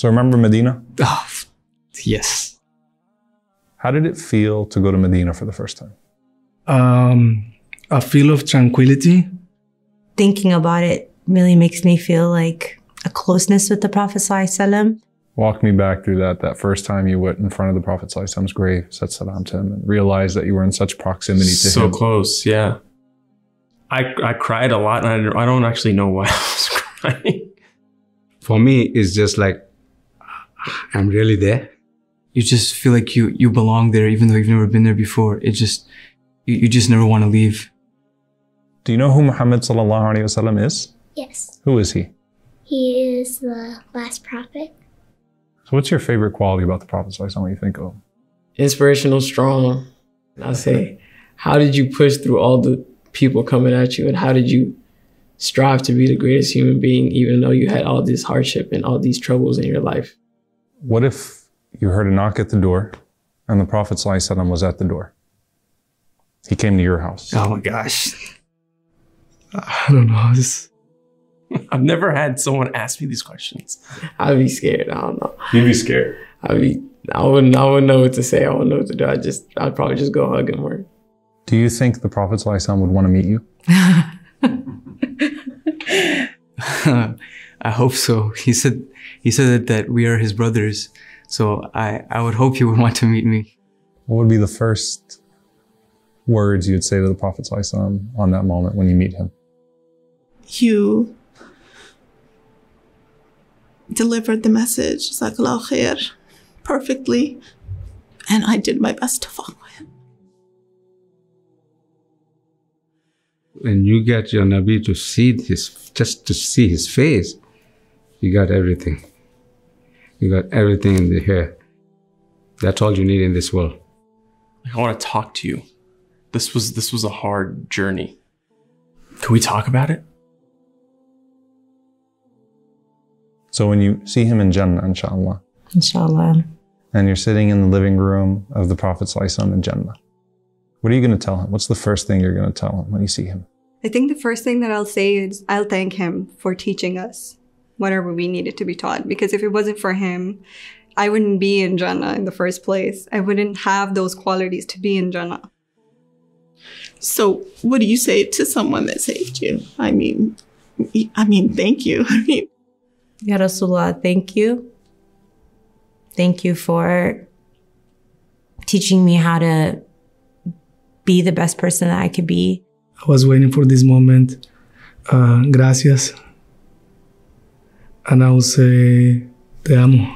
So remember Medina? Oh, yes. How did it feel to go to Medina for the first time? A feel of tranquility. Thinking about it really makes me feel like a closeness with the Prophet ﷺ. Walk me back through that first time you went in front of the Prophet ﷺ's grave, said salam to him, and realized that you were in such proximity to him. So close, yeah. I cried a lot, and I don't actually know why I was crying. For me, it's just like, I'm really there. You just feel like you belong there, even though you've never been there before. It just, you just never want to leave. Do you know who Muhammad ﷺ is? Yes. Who is he? He is the last prophet. So what's your favorite quality about the Prophet ﷺ when you think of him? Inspirational, strong. I say, how did you push through all the people coming at you, and how did you strive to be the greatest human being, even though you had all this hardship and all these troubles in your life? What if you heard a knock at the door and the Prophet ﷺ was at the door? He came to your house. Oh my gosh. I don't know. I've never had someone ask me these questions. I'd be scared. I don't know. You'd be scared. I wouldn't know what to say. I wouldn't know what to do. I'd probably just go hug him. Or... Do you think the Prophet ﷺ would want to meet you? I hope so. He said that we are his brothers. So I would hope he would want to meet me. What would be the first words you'd say to the Prophet ﷺ on that moment when you meet him? You delivered the message, Jazakallah khair, perfectly. And I did my best to follow him. When you get your Nabi to see just to see his face, you got everything. You got everything in the hair. That's all you need in this world. I want to talk to you. This was a hard journey. Can we talk about it? So when you see him in Jannah, inshallah, Inshallah. and you're sitting in the living room of the Prophet ﷺ in Jannah, what are you going to tell him? What's the first thing you're going to tell him when you see him? I think the first thing that I'll say is I'll thank him for teaching us whatever we needed to be taught. Because if it wasn't for him, I wouldn't be in Jannah in the first place. I wouldn't have those qualities to be in Jannah. So what do you say to someone that saved you? I mean, thank you. Ya Rasulullah, thank you. Thank you for teaching me how to be the best person that I could be. I was waiting for this moment. Gracias. And I will say, te amo.